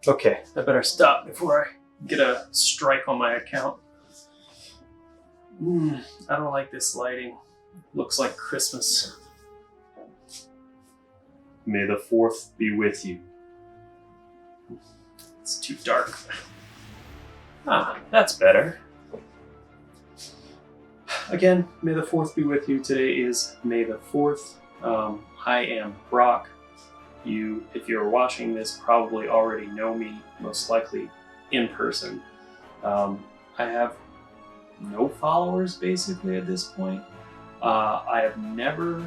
Okay, I better stop before I get a strike on my account. I don't like this lighting. Looks like Christmas. May the 4th be with you. It's too dark. Ah, that's better. Again, may the 4th be with you. Today is May the 4th. I am Brock. You, if you're watching this, probably already know me, most likely in person. I have no followers basically at this point. I have never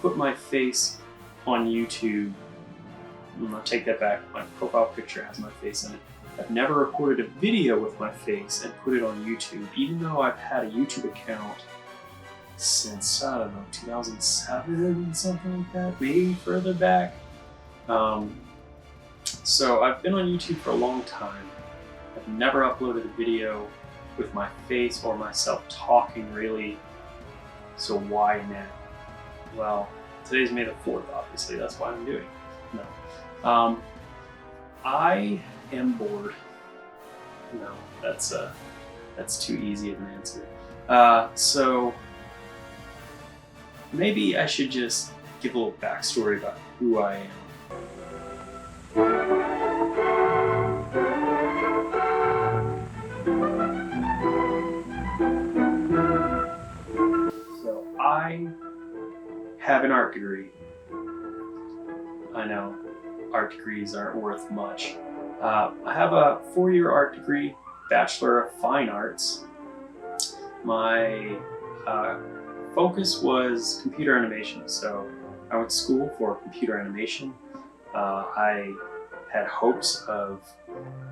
put my face on YouTube. I'll take that back. My profile picture has my face in it. I've never recorded a video with my face and put it on YouTube, even though I've had a YouTube account since, I don't know, 2007, something like that, maybe further back. So I've been on YouTube for a long time. I've never uploaded a video with my face or myself talking, really. So why now? Well, today's May the 4th, obviously. That's why I'm doing it. No. I am bored. No, that's too easy of an answer. So maybe I should just give a little backstory about who I am. So I have an art degree. I know art degrees aren't worth much. I have a 4-year art degree, Bachelor of Fine Arts. My focus was computer animation, so I went to school for computer animation. I had hopes of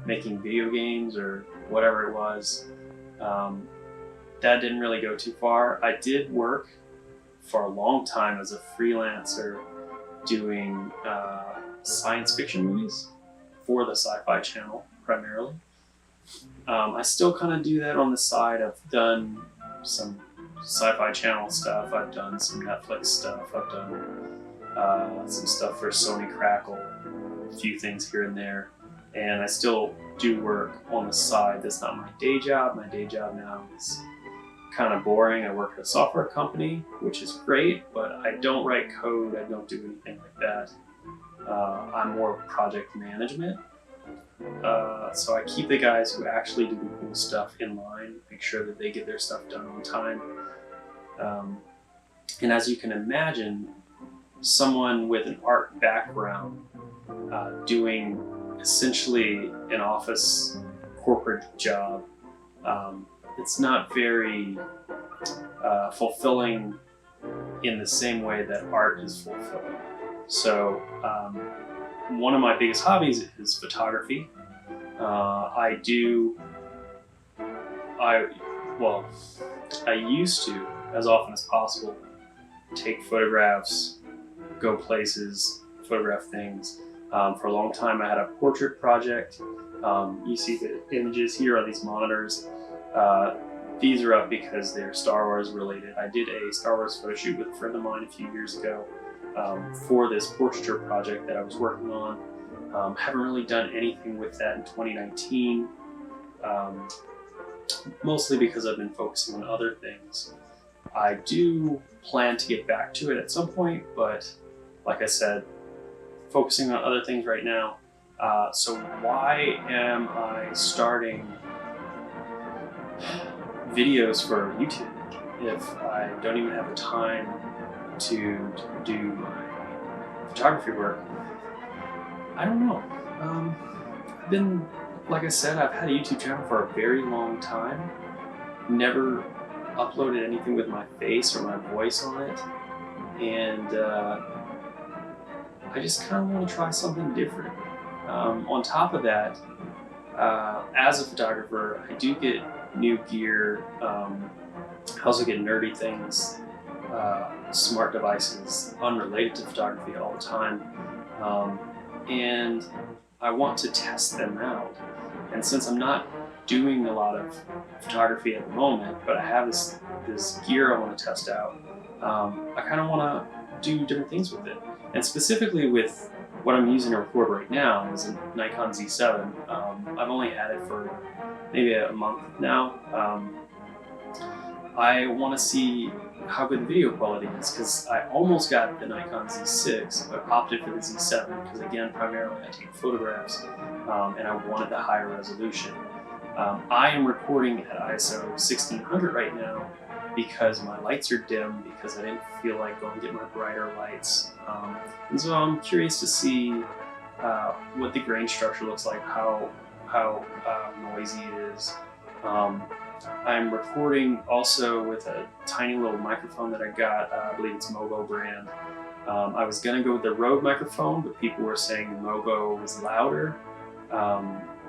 making video games or whatever it was. That didn't really go too far. I did work for a long time as a freelancer doing science fiction movies for the Sci-Fi Channel primarily. I still kind of do that on the side. I've done some Sci-Fi Channel stuff, I've done some Netflix stuff, I've done some stuff for Sony Crackle, a few things here and there, and I still do work on the side. That's not my day job. My day job now is kind of boring. I work at a software company, which is great, but I don't write code, I don't do anything like that. I'm more project management. So I keep the guys who actually do the cool stuff in line, make sure that they get their stuff done on time. And as you can imagine, someone with an art background doing essentially an office corporate job, it's not very fulfilling in the same way that art is fulfilling. So one of my biggest hobbies is photography. I used to, as often as possible, take photographs, go places, photograph things. For a long time I had a portrait project. You see the images here on these monitors. These are up because they're Star Wars related. I did a Star Wars photo shoot with a friend of mine a few years ago for this portraiture project that I was working on. Haven't really done anything with that in 2019, mostly because I've been focusing on other things. I do plan to get back to it at some point, but like I said, focusing on other things right now. So why am I starting videos for YouTube if I don't even have the time to do my photography work? I don't know. I've been, like I said, I've had a YouTube channel for a very long time. Never uploaded anything with my face or my voice on it. And I just kind of want to try something different. On top of that, as a photographer, I do get new gear. I also get nerdy things, smart devices unrelated to photography all the time. And I want to test them out. And since I'm not doing a lot of photography at the moment, but I have this gear I want to test out, I kind of want to do different things with it. And specifically with what I'm using to record right now is a Nikon Z7. I've only had it for maybe a month now. I want to see how good the video quality is, because I almost got the Nikon Z6, but opted for the Z7 because, again, primarily I take photographs, and I wanted the higher resolution. I am recording at ISO 1600 right now because my lights are dim, because I didn't feel like going to get my brighter lights. And so I'm curious to see what the grain structure looks like, how noisy it is. I'm recording also with a tiny little microphone that I got, I believe it's Mogo brand. I was gonna go with the Rode microphone, but people were saying the Mogo was louder.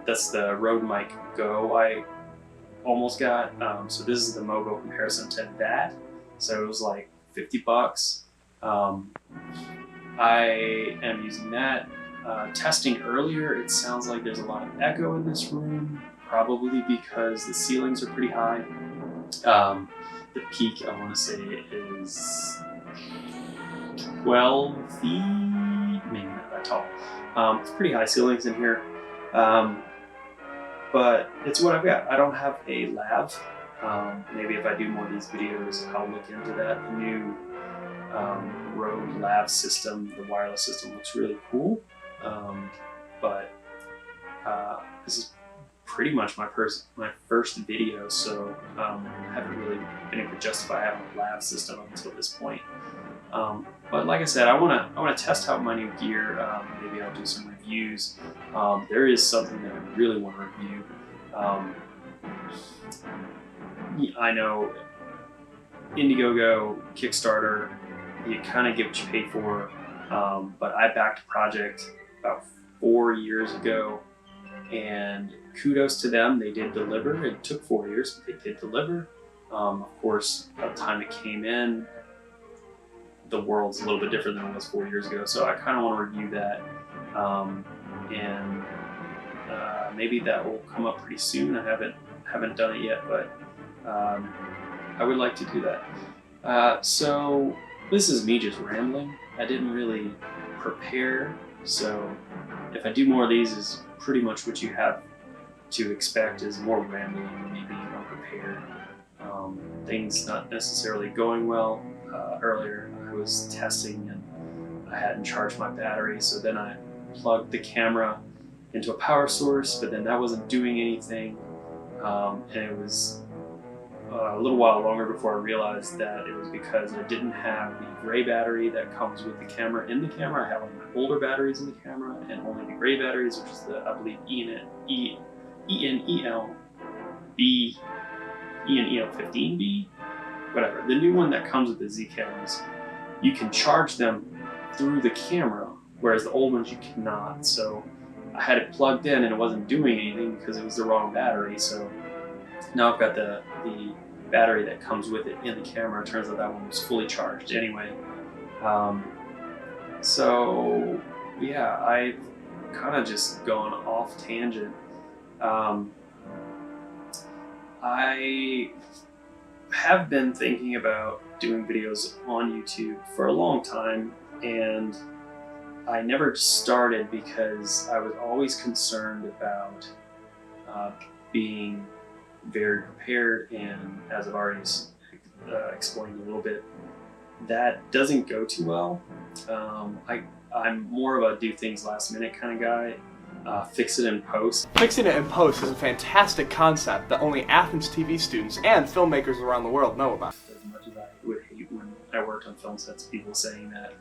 That's the Rode Mic Go I almost got. So this is the Mogo comparison to that. So it was like $50. I am using that. Testing earlier, it sounds like there's a lot of echo in this room, probably because the ceilings are pretty high. The peak, I want to say, is 12 feet, maybe not that tall. It's pretty high ceilings in here, but it's what I've got. I don't have a lav. Maybe if I do more of these videos, I'll look into that. The new Rode lav system, the wireless system, looks really cool. But this is pretty much my first video, so I haven't really been able to justify having a lav system up until this point. But like I said, I want to test out my new gear. Maybe I'll do some reviews. There is something that I really want to review. I know Indiegogo, Kickstarter, you kind of get what you pay for. But I backed a project about 4 years ago, and kudos to them, they did deliver. It took 4 years, but they did deliver. Of course, by the time it came in, the world's a little bit different than it was 4 years ago, so I kind of want to review that. And maybe that will come up pretty soon. I haven't done it yet, but I would like to do that. So this is me just rambling. I didn't really prepare, so if I do more of these, is pretty much what you have to expect, is more rambling, maybe unprepared. Things not necessarily going well. Earlier I was testing and I hadn't charged my battery, so then I plugged the camera into a power source, but then that wasn't doing anything, and it was a little while longer before I realized that it was because I didn't have the gray battery that comes with the camera in the camera. I have one of my older batteries in the camera, and only the gray batteries, which is the, I believe, ENEL15B, whatever. The new one that comes with the Z cameras, you can charge them through the camera, whereas the old ones you cannot. So I had it plugged in and it wasn't doing anything because it was the wrong battery. So now I've got the battery that comes with it in the camera. It turns out that one was fully charged anyway. So yeah, I've kind of just gone off tangent. I have been thinking about doing videos on YouTube for a long time, and I never started because I was always concerned about being very prepared, and as I've already explained a little bit, that doesn't go too well. I'm more of a do things last minute kind of guy. Fix it in post. Fixing it in post is a fantastic concept that only Athens TV students and filmmakers around the world know about. As much as I would hate when I worked on film sets, people saying that,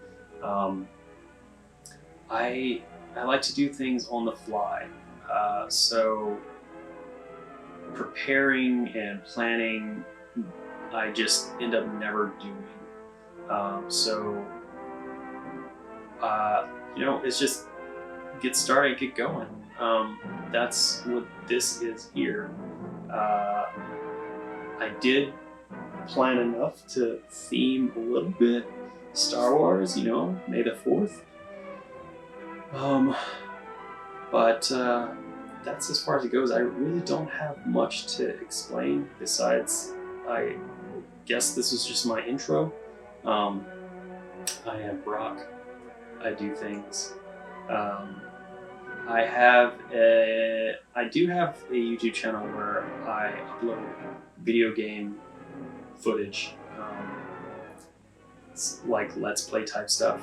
I like to do things on the fly. So preparing and planning, I just end up never doing. You know, it's just get started, get going. That's what this is here. I did plan enough to theme a little bit Star Wars, you know, May the 4th. But that's as far as it goes. I really don't have much to explain besides, I guess this was just my intro. I am Brock. I do things. I do have a YouTube channel where I upload video game footage, it's like Let's Play type stuff.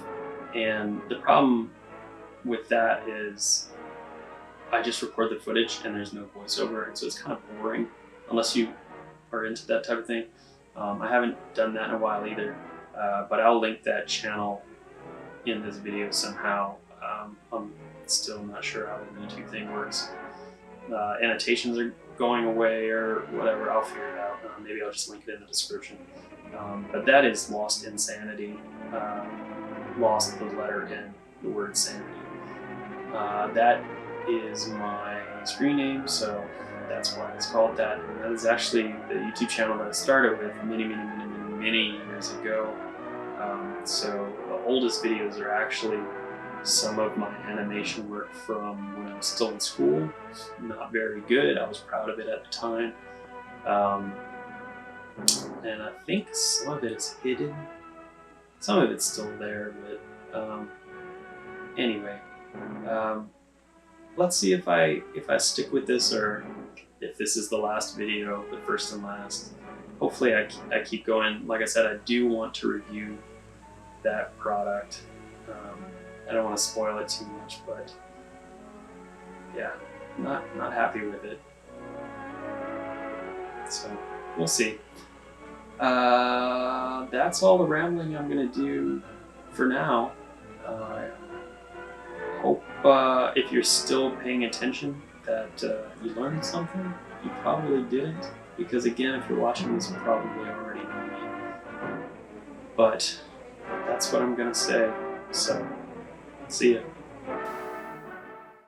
And the problem with that is I just record the footage and there's no voiceover, and so it's kind of boring unless you are into that type of thing. I haven't done that in a while either, but I'll link that channel in this video somehow. I'm still not sure how the YouTube thing works. Annotations are going away or whatever, I'll figure it out. Maybe I'll just link it in the description. But that is Lost Insanity. Lost the letter N, the word sanity. That is my screen name, so that's why it's called that. And that is actually the YouTube channel that I started with many years ago. So the oldest videos are actually some of my animation work from when I was still in school. Not very good. I was proud of it at the time. And I think some of it is hidden. Some of it's still there, but anyway. Let's see if I stick with this, or if this is the last video, the first and last. Hopefully I keep going. Like I said, I do want to review that product. I don't want to spoil it too much, but yeah, not happy with it. So we'll see. That's all the rambling I'm gonna do for now. I hope if you're still paying attention that you learned something. You probably didn't, because again, if you're watching this, you probably already know me. But that's what I'm gonna say. So, see ya.